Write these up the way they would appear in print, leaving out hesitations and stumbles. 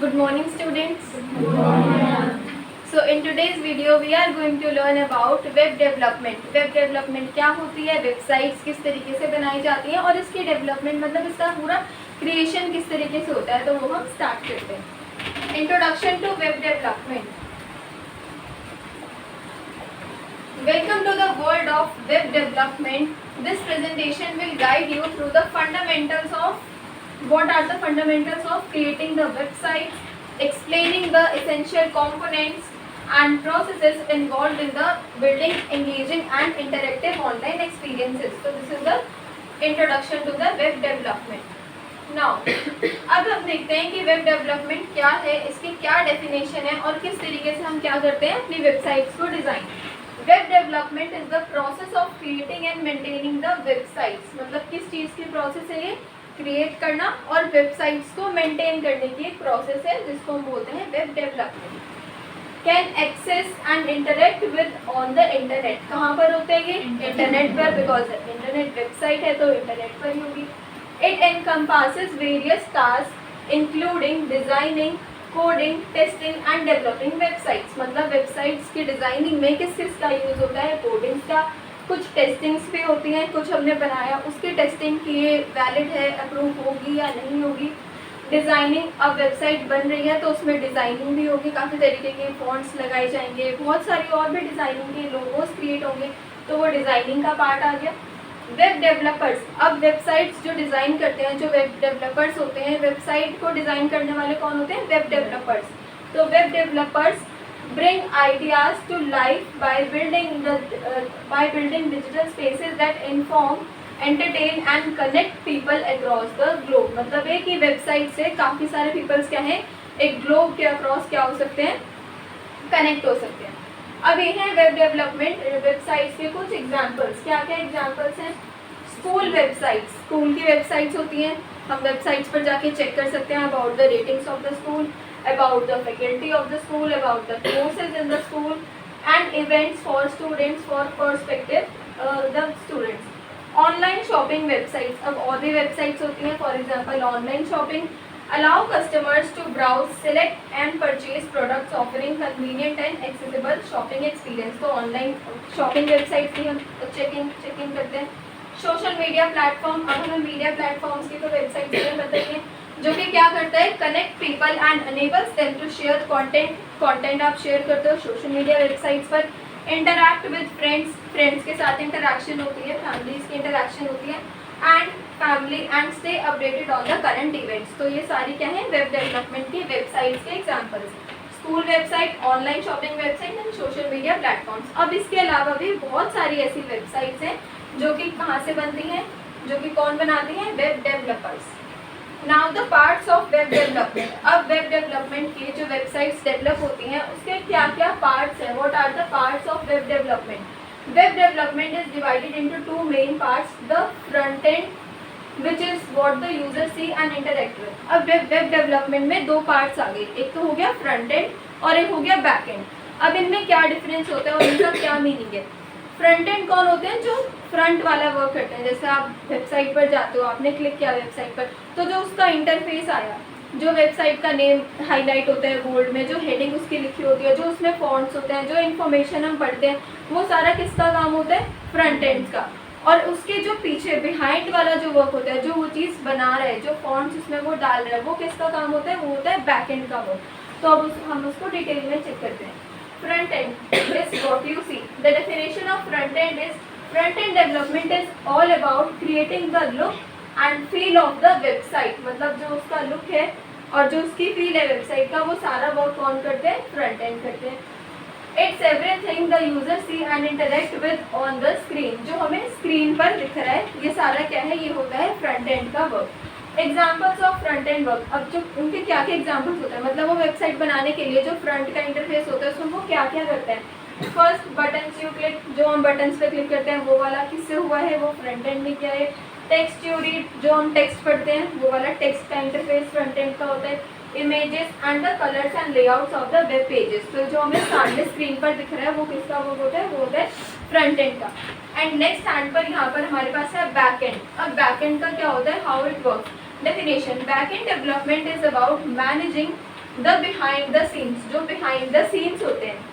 Good morning, students. Good morning. So in today's video we are going to learn about web development. Web development क्या होती है, websites किस तरीके से बनाई जाती हैं और इसकी डेवलपमेंट मतलब इसका पूरा क्रिएशन किस तरीके से होता है, तो वो हम स्टार्ट करते हैं. Introduction to web development. Welcome to the world of web development. This presentation will guide you through the fundamentals of what are the fundamentals of creating the website, explaining the essential components and processes involved in the building engaging and interactive online experiences. So this is the introduction to the web development. Now अब हम देखते हैं कि web development क्या है, इसकी क्या definition है और किस तरीके से हम क्या करते हैं अपनी वेबसाइट्स को design. Web development is the process of creating and maintaining the websites. मतलब किस चीज़ की प्रोसेस है ये, क्रिएट करना और वेबसाइट्स को मेंटेन करने की एक प्रोसेस है जिसको हम बोलते हैं web development. Can access and interact with on the internet. कहाँ पर होते हैं ये, इंटरनेट पर, बिकॉज इंटरनेट वेबसाइट है तो इंटरनेट पर ही होगी. It encompasses various task including designing, coding, testing and developing websites. मतलब वेबसाइट्स की डिज़ाइनिंग में किस किस का यूज़ होता है, कोडिंग्स का, कुछ टेस्टिंग्स भी होती हैं, कुछ हमने बनाया उसकी टेस्टिंग की ये वैलिड है, अप्रूव होगी या नहीं होगी. डिज़ाइनिंग, अब वेबसाइट बन रही है तो उसमें डिज़ाइनिंग भी होगी, काफ़ी तरीके के फॉन्ट्स लगाए जाएंगे, बहुत सारी और भी डिज़ाइनिंग के लोगोस क्रिएट होंगे, तो वो डिज़ाइनिंग का पार्ट आ गया. वेब डेवलपर्स, अब वेबसाइट्स जो डिज़ाइन करते हैं, जो वेब डेवलपर्स होते हैं, वेबसाइट को डिज़ाइन करने वाले कौन होते हैं, वेब डेवलपर्स. तो web developers bring ideas to life by building digital spaces that inform, entertain and connect people across the globe. मतलब एक ही वेबसाइट से काफ़ी सारे पीपल्स क्या हैं, एक ग्लोब के अक्रॉस क्या हो सकते हैं, कनेक्ट हो सकते हैं. अब ये है वेब डेवलपमेंट वेबसाइट्स के कुछ एग्जांपल्स. क्या क्या एग्जांपल्स हैं, स्कूल वेबसाइट्स, स्कूल की वेबसाइट्स होती हैं, हम वेबसाइट्स पर जाके चेक कर सकते हैं about the ratings of the school, about the faculty of the school, about the courses in the school and events for students, for perspective the students. Online shopping websites, अब और भी websites होती हैं. For example online shopping allow customers to browse, select and purchase products offering convenient and accessible shopping experience. तो online shopping websites की हम checking करते हैं. सोशल मीडिया प्लेटफॉर्म, अब हमें मीडिया प्लेटफॉर्म्स की तो वेबसाइट बताइए जो कि क्या करता है, connect people and enables them to share content आप शेयर करते हो सोशल मीडिया वेबसाइट्स पर. इंटरैक्ट विद फ्रेंड्स के साथ इंटरैक्शन होती है, फैमिलीज की इंटरैक्शन होती है and family and stay updated on the current events. तो ये सारी क्या है, वेब डेवलपमेंट की वेबसाइट्स के examples. School website, online shopping website and social media platforms. अब इसके अलावा भी बहुत सारी ऐसी वेबसाइट्स हैं जो कि कहाँ से बनती हैं, जो कि कौन बनाती हैं, web developers. Now the parts of web development. अब वेब डेवलपमेंट की जो वेबसाइट्स डेवलप होती हैं उसके क्या क्या पार्ट्स हैं, what are the parts of web development. Web development is divided into two main parts. The front end which is what the user see and interact with. अब web development में दो parts आ गए, एक तो हो गया front end और एक हो गया बैक एंड. अब इनमें क्या डिफरेंस होता है और इनका क्या मीनिंग है. फ्रंट एंड कौन होते हैं, जो फ्रंट वाला वर्क करते हैं. जैसे आप वेबसाइट पर जाते हो, आपने क्लिक किया वेबसाइट पर, तो जो उसका इंटरफेस आया, जो वेबसाइट का नेम हाईलाइट होता है बोल्ड में, जो हेडिंग उसकी लिखी होती है, जो उसमें फॉन्ट्स होते हैं, जो इन्फॉर्मेशन हम पढ़ते हैं, वो सारा किसका काम होता है, फ्रंट एंड का. और उसके जो पीछे बिहाइंड वाला जो वर्क होता है, जो वो चीज़ बना रहा है, जो फॉन्ट्स उसमें वो डाल रहा है, वो किसका काम होता है, वो होता है बैक एंड का वर्क. तो अब हम उसको डिटेल में चेक करते हैं. Front end is what you see. The definition of front end is, front end development is all about creating the look and feel of the website. मतलब जो उसका लुक है और जो उसकी फील है वेबसाइट का, वो सारा वर्क कौन करते हैं, फ्रंट एंड करते हैं. It's everything the user see and interact with on the screen. जो हमें स्क्रीन पर दिख रहा है, ये सारा क्या है, ये होता है फ्रंट एंड का work. Examples of front end work. अब जो उनके क्या क्या एग्जाम्पल्स होते हैं, मतलब वो वेबसाइट बनाने के लिए जो फ्रंट का इंटरफेस होता है उसमें वो क्या क्या करते हैं. फर्स्ट बटन्स यू क्लिक, जो हम बटन्स पे क्लिक करते हैं वो वाला किससे हुआ है, वो फ्रंट एंड ने किया है. टेक्स्ट यू रीड, जो हम टेक्स्ट पढ़ते हैं, वो वाला टेक्स्ट का इंटरफेस फ्रंट एंड का होता है. Images and the colours and layouts of the web pages. तो जो हमें सामने स्क्रीन पर दिख रहा है वो किसका वर्क होता है, वो होता है फ्रंट एंड का. एंड नेक्स्ट हैंड पर यहाँ पर हमारे पास है बैक एंड. अब बैक एंड का क्या होता है, how it works. Definition: Backend development is about managing the behind the scenes, जो बिहाइंड द सीन्स होते हैं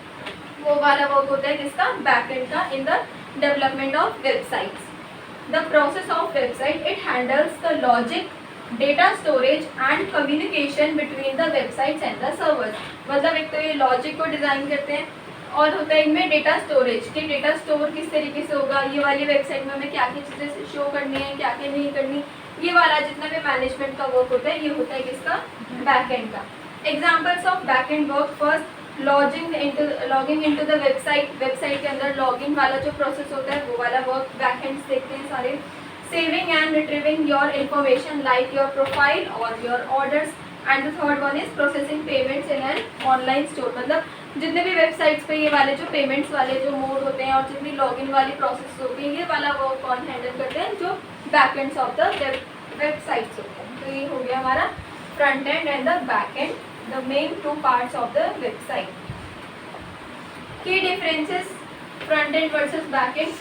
वो वाला वर्क होता है किसका, बैकएंड का, in the development of websites. The process of website, it handles the logic, data storage and communication between the websites and the servers. मतलब एक तो ये लॉजिक को डिज़ाइन करते हैं और होता है इनमें डेटा स्टोरेज, कि डेटा स्टोर किस तरीके से होगा, ये वाली वेबसाइट में हमें क्या क्या चीज़ें शो करनी है, क्या क्या नहीं करनी, ये वाला जितना भी मैनेजमेंट का वर्क होता है ये होता है किसका, बैकएंड का. Examples of backend work, first logging into the website, website के अंदर लॉगिंग वाला जो प्रोसेस होता है वो वाला वर्क बैकएंड देखते हैं सारे. Saving and retrieving your information like your profile और your orders. And the third one is processing payments in an online store. मतलब जितने भी वेबसाइट्स पे ये वाले जो पेमेंट्स वाले जो मोड होते हैं और जितनी लॉगिन वाली प्रोसेस होती है ये वाला वर्क कौन हैंडल करते हैं, जो बैकएंड्स ऑफ द वेबसाइट्स होते हैं. तो ये हो गया हमारा front end and the back end, the main two parts of the website. की differences front end versus back end.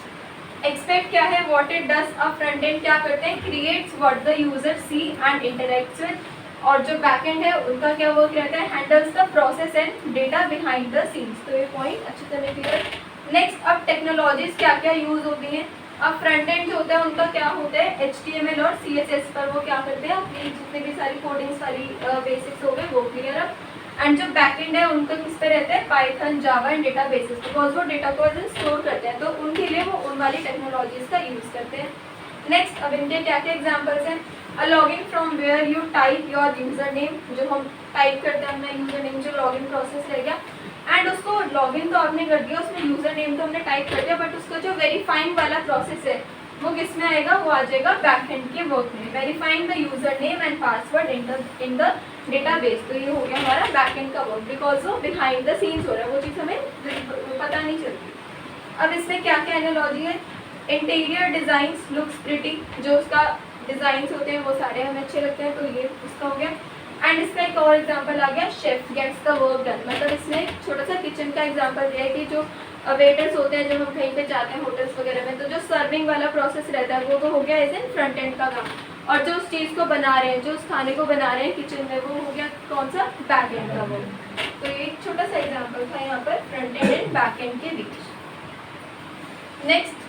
Expect क्या है, व्हाट इट डज. अब फ्रंट एंड क्या करते हैं, creates what the user see and interacts with. और जो backend है उनका क्या वर्क रहता है, handles the process and data behind the scenes. तो ये पॉइंट अच्छी तरह क्लियर. नेक्स्ट, अब टेक्नोलॉजीज क्या क्या यूज होती हैं. अब फ्रंट एंड जो होता है उनका क्या होता है, HTML और CSS पर वो क्या करते हैं, अपनी जितनी भी सारी कोडिंग्स वाली बेसिक्स हो गए वो क्लियर. अब एंड जो बैकएंड है उनका किस पे रहता है, Python, Java and databases, because वो डेटा को स्टोर करते हैं तो उनके लिए वो उन वाली टेक्नोलॉजीज का यूज करते हैं. नेक्स्ट, अब इनके क्या क्या एग्जाम्पल्स हैं. A login from where you type your username, जो हम टाइप करते हैं अपना यूजर नेम, जो लॉगिन प्रोसेस रह गया. एंड उसको लॉगिन तो आपने कर दिया, उसमें यूजर नेम तो हमने टाइप कर दिया, बट उसका जो वेरीफाइंग वाला प्रोसेस है वो किस में आएगा, वो आ जाएगा बैकएंड के वर्क में. Verifying the user name and password in the database. तो ये हो गया हमारा बैकएंड का वर्क, बिकॉज वो बिहाइंड द सीन्स हो रहा है, वो चीज़ हमें पता नहीं चलती. अब इसमें क्या क्या एनालॉजी है. इंटीरियर डिज़ाइंस लुक्स प्रिटी, जो उसका डिज़ाइंस होते हैं वो सारे हमें अच्छे लगते हैं, तो ये उसका हो गया. एंड इसका एक और एग्जांपल आ गया, chef gets the work done. मतलब इसमें छोटा सा किचन का एग्जांपल दिया है कि जो वेटर्स होते हैं जब हम कहीं पे जाते हैं होटल्स वगैरह में, तो जो सर्विंग वाला प्रोसेस रहता है वो तो हो गया एज एन फ्रंट एंड का काम, और जो उस चीज़ को बना रहे हैं, जो उस खाने को बना रहे हैं किचन में, वो हो गया कौन सा, बैक एंड का वर्क. तो ये एक छोटा सा एग्जाम्पल था यहाँ पर front end and back and के बीच. नेक्स्ट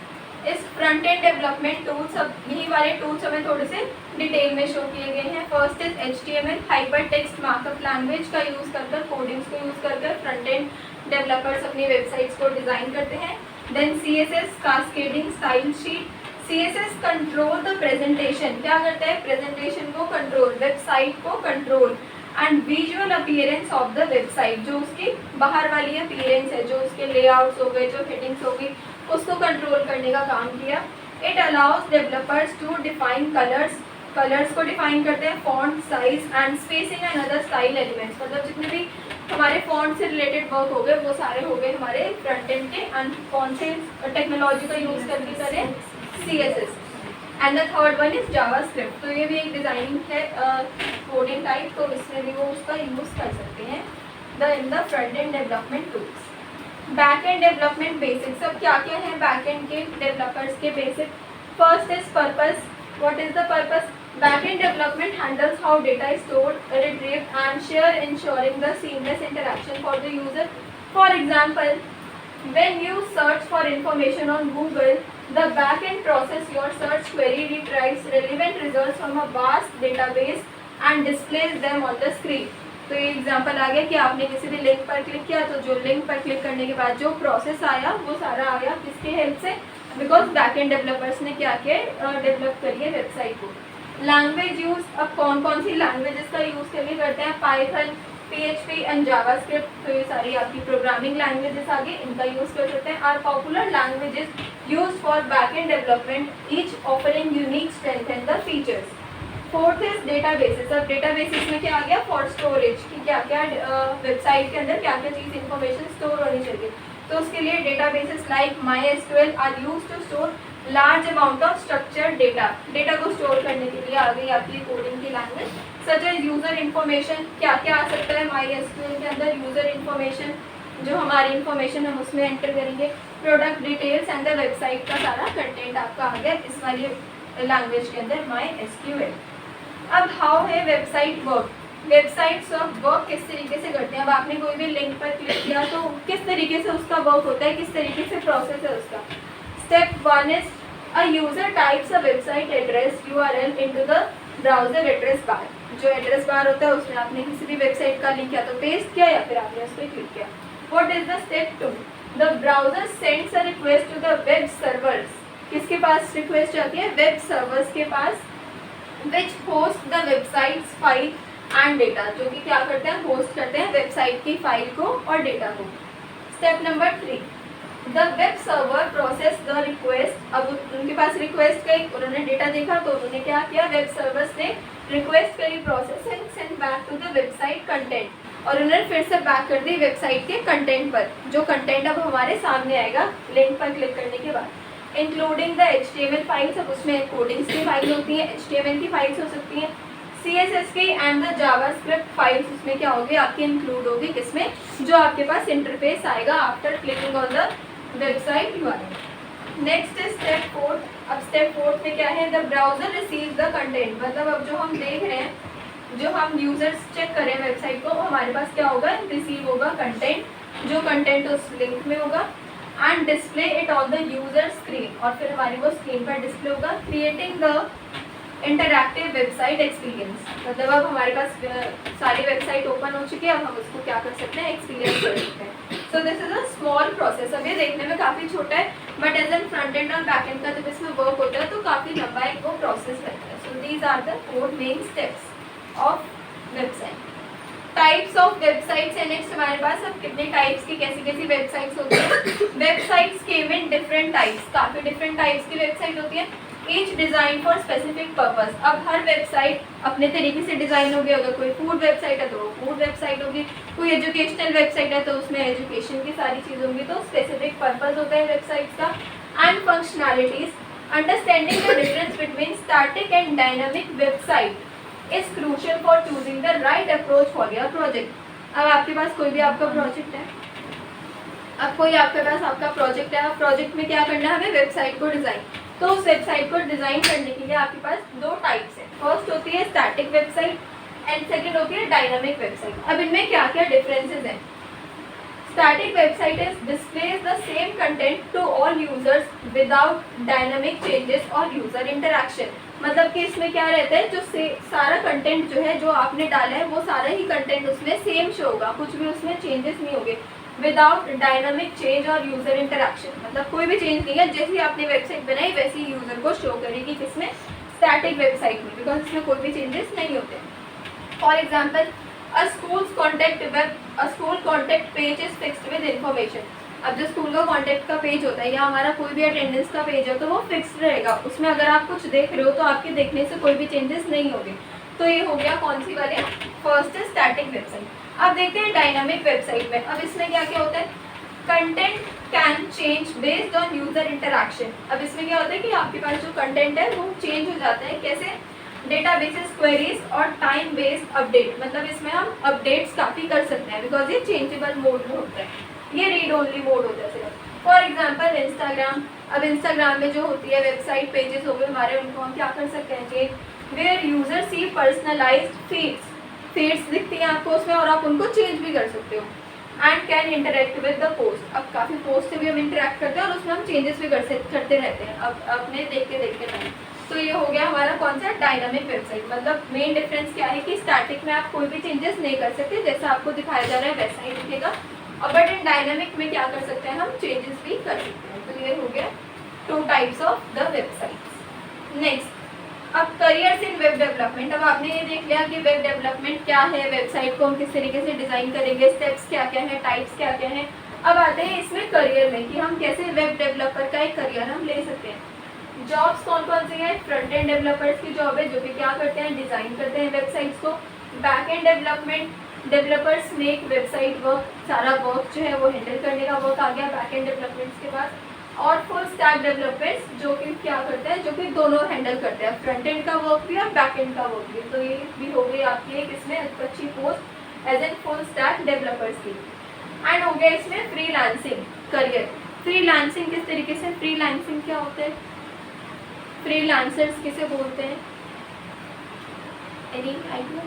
इस फ्रंट एंड डेवलपमेंट टूल्स. अब यही वाले टूल्स हमें थोड़े से डिटेल में शो किए गए हैं. First is HTML, hyper text markup language का यूज़ कर कोडिंग्स को यूज़ कर फ्रंट एंड डेवलपर्स अपनी वेबसाइट्स को डिज़ाइन करते हैं. Then CSS, cascading style sheet. CSS control the presentation, क्या करता है, प्रेजेंटेशन को कंट्रोल, वेबसाइट को control. And visual appearance of the website, जो उसकी बाहर वाली अपीयरेंस है, जो उसके लेआउट्स हो गए, जो हेडिंग्स हो गई, उसको कंट्रोल करने का काम किया. It allows developers to define colours, colours को डिफाइन करते हैं, font size and spacing and other style elements. मतलब जितने भी हमारे फॉन्ट से रिलेटेड वर्क हो गए वो सारे हो गए हमारे फ्रंट एंड के. एंड कौन से टेक्नोलॉजी का यूज़ करके करें, CSS. And the third one is JavaScript. तो ये भी एक डिज़ाइनिंग है कोडिंग टाइप, तो इसमें भी वो उसका यूज़ कर सकते हैं in the front and development tools. Back end development basics. अब क्या क्या है बैक एंड के डेवलपर्स के basic. First is purpose. What is the purpose. Back end development handles how data is stored, retrieved and share, ensuring the seamless interaction for the user. For example, when you search for information on Google, the back-end process your search query retrieves relevant results from a vast database and displays them on the screen. तो ये example आ गया कि आपने किसी भी link पर click किया तो जो लिंक पर क्लिक करने के बाद जो प्रोसेस आया वो सारा आया किसके हेल्प से, बिकॉज बैक-एंड डेवलपर्स ने क्या किया, डेवलप करी है वेबसाइट को. Language use. अब कौन कौन सी लैंग्वेजेस का यूज़ करके करते हैं, पाइथन, PHP एंड जावास्क्रिप्ट. तो ये सारी आपकी प्रोग्रामिंग लैंग्वेजेस आगे इनका यूज़ कर सकते हैं. Are popular languages use for back end development, each offering unique strength and the features. Fourth is databases. अब डेटाबेसेस में क्या आ गया, फॉर स्टोरेज, कि क्या क्या वेबसाइट के अंदर क्या क्या चीज़ इन्फॉर्मेशन स्टोर होनी चाहिए. तो उसके लिए databases like MySQL are use to store large amount of structured data. Data को स्टोर करने के लिए आ गई आपकी कोडिंग की language. Such as user information. क्या क्या आ सकता है MySQL के अंदर, यूज़र इन्फॉर्मेशन, जो हमारी इन्फॉर्मेशन हम उसमें एंटर करेंगे. Product details and the website का सारा कंटेंट आपका आ गया इस वाली लैंग्वेज के अंदर MySQL. अब हाउ है website work. Websites of work किस तरीके से करते हैं। अब आपने कोई भी लिंक पर क्लिक किया तो किस तरीके से उसका वर्क होता है, किस तरीके से प्रोसेस है उसका। Step 1 is a user types a website address URL into the browser address bar. जो एड्रेस बार होता है उसमें आपने किसी भी वेबसाइट का लिंक या तो पेस्ट किया या फिर आपने उस पर क्लिक किया। What is the step 2? The browser sends a request to the web servers. किसके पास रिक्वेस्ट जाती है? वेब सर्वर्स के पास, which host the websites file and data, जो कि क्या करते हैं, होस्ट करते हैं वेबसाइट की फाइल को और डेटा को। Step number 3, the web server process the request. अब उनके पास रिक्वेस्ट गई, उन्होंने डेटा देखा तो उन्होंने क्या किया, वेब सर्वर्स ने रिक्वेस्ट करी, process and send back to the website content, और उन्होंने फिर से बैक कर दी वेबसाइट के कंटेंट पर। जो कंटेंट अब हमारे सामने आएगा लिंक पर क्लिक करने के बाद, इंक्लूडिंग द HTML फाइल्स। अब उसमें कोडिंग्स की फाइल होती है, HTML की फाइल्स हो सकती हैं, CSS की एंड द जावास्क्रिप्ट फाइल्स उसमें क्या होगी, आपकी इंक्लूड होगी, किसमें, जो आपके पास इंटरफेस आएगा after clicking on the website URL। Next is step 4। अब स्टेप 4 में क्या है, the browser receive the content. मतलब अब जो हम देख रहे हैं, जो हम यूजर्स चेक कर रहे हैं वेबसाइट को, हमारे पास क्या होगा, रिसीव होगा कंटेंट, जो कंटेंट उस लिंक में होगा, and display it on the user screen, और फिर हमारी वो स्क्रीन पर डिस्प्ले होगा, creating the interactive website experience. मतलब अब हमारे पास सारी वेबसाइट ओपन हो चुकी है, अब हम उसको क्या कर सकते हैं, एक्सपीरियंस कर सकते हैं। So this is a small process. अब ये देखने में काफ़ी छोटा है, but as an front end और बैक एंड का जब इसमें वर्क होता है तो काफ़ी लंबा एक वो प्रोसेस रहता है। So these are the 4 main steps of website. Types of websites है नेक्स्ट हमारे पास। अब कितने टाइप्स की कैसी कैसी वेबसाइट्स होती हैं। Websites came in different types, काफ़ी डिफरेंट टाइप्स की वेबसाइट होती है, each design for specific purpose. अब हर वेबसाइट अपने तरीके से डिज़ाइन होगी। अगर कोई फूड वेबसाइट है तो वो फूड वेबसाइट होगी, कोई एजुकेशनल वेबसाइट है तो उसमें एजुकेशन की सारी चीज़ होंगी। तो स्पेसिफिक पर्पस होता है वेबसाइट्स का। And functionalities, understanding the difference between static and dynamic website is crucial for choosing the right approach for your project. अब आपके पास कोई भी आपका प्रोजेक्ट है, अब कोई आपके पास आपका प्रोजेक्ट है, प्रोजेक्ट में क्या करना है हमें, वेबसाइट को डिज़ाइन। तो उस वेबसाइट को डिज़ाइन करने के लिए आपके पास 2 टाइप्स है। फर्स्ट होती है स्टैटिक वेबसाइट एंड सेकंड होती है डायनामिक वेबसाइट। अब इनमें क्या क्या डिफरेंसेस हैं। Static website is displays the same content to all users without dynamic changes और यूजर इंटरेक्शन। मतलब कि इसमें क्या रहता है, जो सारा कंटेंट जो है, जो आपने डाला है वो सारा ही कंटेंट उसमें सेम शो होगा, कुछ भी उसमें चेंजेस नहीं होंगे। विदाउट डायनामिक चेंज और यूजर इंटरेक्शन, मतलब कोई भी चेंज नहीं है, जैसी आपने वेबसाइट बनाई वैसी यूजर को शो करेगी, किसमें, स्टैटिक वेबसाइट में, बिकॉज इसमें कोई भी चेंजेस नहीं होते। For example, a school contact page is fixed with information. अब जो स्कूल का कॉन्टेक्ट का पेज होता है या हमारा कोई भी अटेंडेंस का पेज है तो वो फिक्स्ड रहेगा, उसमें अगर आप कुछ देख रहे हो तो आपके देखने से कोई भी चेंजेस नहीं होंगे। तो ये हो गया कौन सी वाले, फर्स्ट है स्टैटिक वेबसाइट। अब देखते हैं डायनामिक वेबसाइट में। अब इसमें क्या क्या होता है, content can change based on user interaction. अब इसमें क्या होता है कि आपके पास जो कंटेंट है वो चेंज हो जाता है, कैसे, डेटाबेसेस क्वेरीज और टाइम बेस्ड अपडेट। मतलब इसमें हम अपडेट्स काफ़ी कर सकते हैं बिकॉज ये चेंजेबल मोड में होता है, ये रीड ओनली मोड होता है सिर्फ। For example Instagram. अब इंस्टाग्राम में जो होती है वेबसाइट पेजेस हो गए हमारे, उनको हम क्या कर सकते हैं, change, where user see personalised feeds दिखती हैं आपको उसमें और आप उनको चेंज भी कर सकते हो। And can interact with the post. अब काफ़ी पोस्ट से भी हम इंटरेक्ट करते हैं और उसमें हम चेंजेस भी करते रहते हैं अब अपने देखते टाइम। तो ये हो गया हमारा कौन सा, डायनामिक वेबसाइट। मतलब मेन डिफरेंस क्या है कि स्टैटिक में आप कोई भी चेंजेस नहीं कर सकते, जैसा आपको दिखाया जा रहा है वैसा ही दिखेगा, और बट इन डायनामिक में क्या कर सकते हैं, हम चेंजेस भी कर सकते हैं। तो ये हो गया 2 types of the websites. Next, अब करियर्स इन वेब डेवलपमेंट। अब आपने ये देख लिया कि वेब डेवलपमेंट क्या है, वेबसाइट को हम किस तरीके से डिज़ाइन करेंगे, स्टेप्स क्या क्या हैं, टाइप्स क्या क्या हैं। अब आते हैं इसमें करियर में कि हम कैसे वेब डेवलपर का एक करियर हम ले सकते हैं। जॉब्स कौन कौन सी हैं, फ्रंट एंड डेवलपर्स की जॉब है जो कि क्या करते हैं, डिज़ाइन करते हैं वेबसाइट्स को। Back and developers make website work, सारा वर्क जो है वो हैंडल करने का वर्क आ गया बैक एंड डेवलपमेंट्स के पास। और फुल स्टैक डेवलपर्स जो कि क्या करते हैं, जो कि दोनों हैंडल करते हैं, फ्रंट एंड का वर्क भी और बैक एंड का वर्क भी। तो ये भी हो गई आपकी एक इसमें अच्छी post as an full stack developers की। एंड हो गया इसमें फ्रीलांसिंग करियर। फ्रीलांसिंग किस तरीके से, फ्रीलांसिंग क्या होता है, फ्रीलांसर्स किसे बोलते हैं, एनी आइडिया?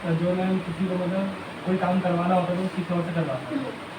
जो मैम किसी को मतलब कोई काम करवाना होता है तो किसी और से करवाना है।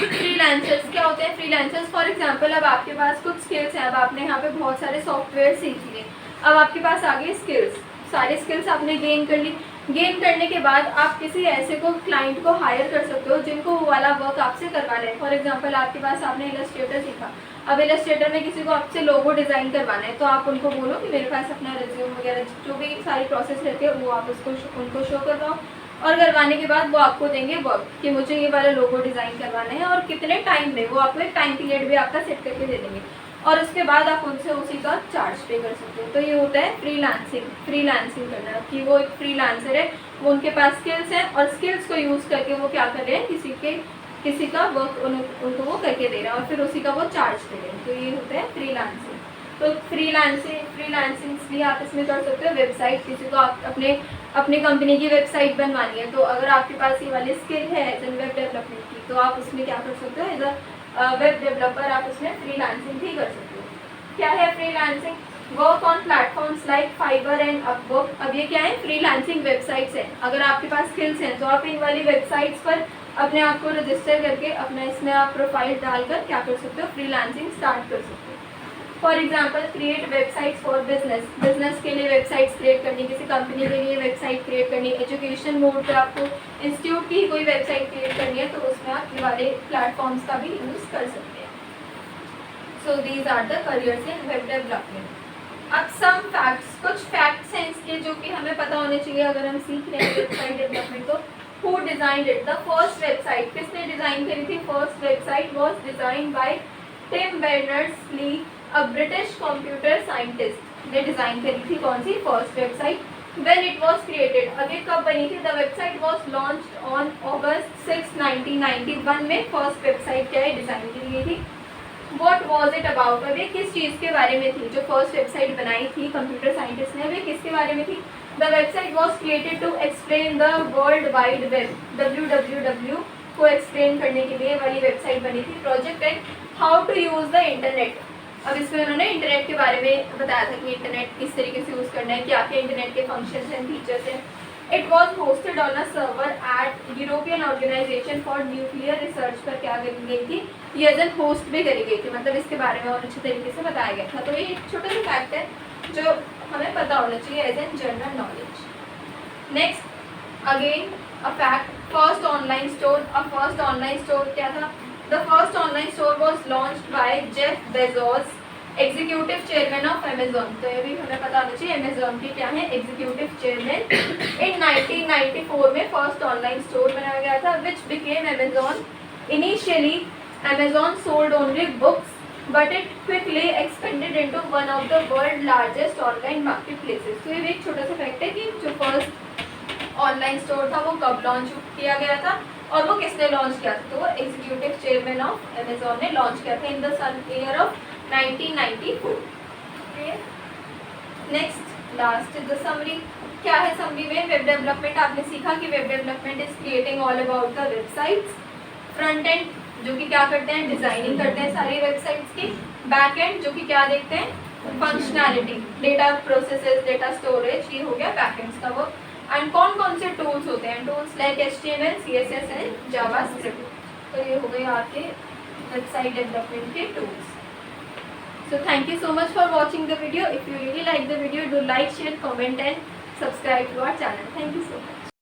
फ्रीलांसर्स क्या होते हैं? फ्रीलांसर्स फॉर एग्जांपल, अब आपके पास कुछ स्किल्स हैं, अब आपने यहाँ पे बहुत सारे सॉफ्टवेयर सीख लिए, अब आपके पास आ गए स्किल्स, सारे स्किल्स आपने गेन कर ली। गेन करने के बाद आप किसी ऐसे को क्लाइंट को हायर कर सकते हो जिनको वो वाला वर्क आपसे करवाना है। फॉर एग्जांपल आपके पास आपने इलस्ट्रेटर सीखा, अब इलस्ट्रेटर में किसी को आपसे लोगो डिज़ाइन करवाना है, तो आप उनको बोलो कि मेरे पास अपना रिज्यूम वगैरह जो भी सारी प्रोसेस रहती है वो आप उनको शो करवाओ, और करवाने के बाद वो आपको देंगे वर्क कि मुझे ये वाला लोगो डिज़ाइन करवाना है और कितने टाइम में, वो आपको एक टाइम पीरियड भी आपका सेट करके दे देंगे, और उसके बाद आप उनसे उसी का चार्ज पे कर सकते हो। तो ये होता है फ्रीलांसिंग करना, कि वो एक फ्रीलांसर है, वो उनके पास स्किल्स हैं और स्किल्स को यूज़ करके वो क्या कर रहे हैं, किसी का वर्क उनको वो करके दे रहा है और फिर उसी का वो चार्ज दे रहे हैं। तो ये होता है फ्रीलांसिंग। तो फ्रीलांसिंग भी आप इसमें कर सकते हो। वेबसाइट, किसी को आप अपने कंपनी की वेबसाइट बनवानी है, तो अगर आपके पास ये वाली स्किल है एज एन वेब डेवलपमेंट की, तो आप उसमें क्या कर सकते हो, एज अ वेब डेवलपर आप उसमें फ्रीलांसिंग भी कर सकते हो। क्या है freelancing? Work on platforms like fibre and Upwork. अब ये क्या है? फ्रीलांसिंग वेबसाइट्स हैं। अगर आपके पास स्किल्स हैं तो आप इन वाली वेबसाइट्स पर अपने आप को रजिस्टर करके अपना इसमें आप प्रोफाइल डालकर क्या कर सकते हो, फ्रीलांसिंग स्टार्ट कर सकते हो। For example, create websites for business के लिए वेबसाइट्स क्रिएट करनी, किसी कंपनी के लिए वेबसाइट क्रिएट करनी, एजुकेशन मोड पे आपको इंस्टीट्यूट की कोई वेबसाइट क्रिएट करनी है, तो उसमें आप ये वाले प्लेटफॉर्म्स का भी यूज़ कर सकते हैं। So these are the careers in web development. अब सम फैक्ट्स, कुछ फैक्ट्स हैं इसके जो कि हमें पता होने चाहिए अगर हम सीख रहे हैं वेबसाइट डेवलपमेंट। तो who designed it? The first website किसने डिजाइन करी थी? First website was design by Tim Berners-Lee, a British computer scientist ने डिजाइन करी थी। कौन सी? First website. When it was created, अब ये कब बनी थी? The website was launched on August 6, 1991 में फर्स्ट वेबसाइट क्या है, डिजाइन की गई थी। What was it about? अब ये किस चीज़ के बारे में थी? जो फर्स्ट वेबसाइट बनाई थी कंप्यूटर साइंटिस्ट ने, वे किसके बारे में थी? The website was created to explain the world wide web, WWW को एक्सप्लेन करने के लिए वाली वेबसाइट बनी थी। Project and how to use the internet, अब इसमें उन्होंने इंटरनेट के बारे में बताया था कि इंटरनेट किस तरीके से यूज़ करना है, क्या क्या इंटरनेट के फंक्शंस एंड फीचर्स हैं। It was hosted on a server at European organisation for nuclear research पर क्या करी गई थी, ये एज एन होस्ट भी करी गई थी, मतलब इसके बारे में और अच्छे तरीके से बताया गया था। तो ये एक छोटा सा फैक्ट है जो हमें पता होना चाहिए as an general knowledge. Next again a fact, first online store. अब फर्स्ट ऑनलाइन स्टोर क्या था? The first online store was launched by Jeff Bezos, executive chairman of Amazon. तो ये भी हमें पता होना चाहिए अमेजोन के क्या है, एग्जीक्यूटिव चेयरमैन। इन 1994 में फर्स्ट ऑनलाइन स्टोर बनाया गया था which became Amazon. Initially Amazon sold only books but it quickly expanded into one of the world largest online market places. तो ये भी एक छोटा सा फैक्ट है कि जो फर्स्ट ऑनलाइन स्टोर था वो कब लॉन्च किया गया था और वो किसने लॉन्च किया था? तो वो एग्जीक्यूटिव चेयरमैन ऑफ अमेजोन ने लॉन्च किया था in the year of 1994। Next last the summary. क्या है समरी में? वेब डेवलपमेंट आपने सीखा कि web development is creating all about the websites. Front end जो कि क्या करते हैं, डिजाइनिंग करते हैं सारी वेबसाइट्स की। बैक एंड जो कि क्या देखते हैं, functionality, data processes, data storage, ये हो गया बैक एंड्स का वर्क। एंड कौन कौन से टूल्स होते हैं? Tools like HTML, CSS and JavaScript. तो ये हो गए आपके वेबसाइट डेवलपमेंट के tools. So thank you so much for watching the video. If you really like the video, do like, share, comment and subscribe to our channel. Thank you so much.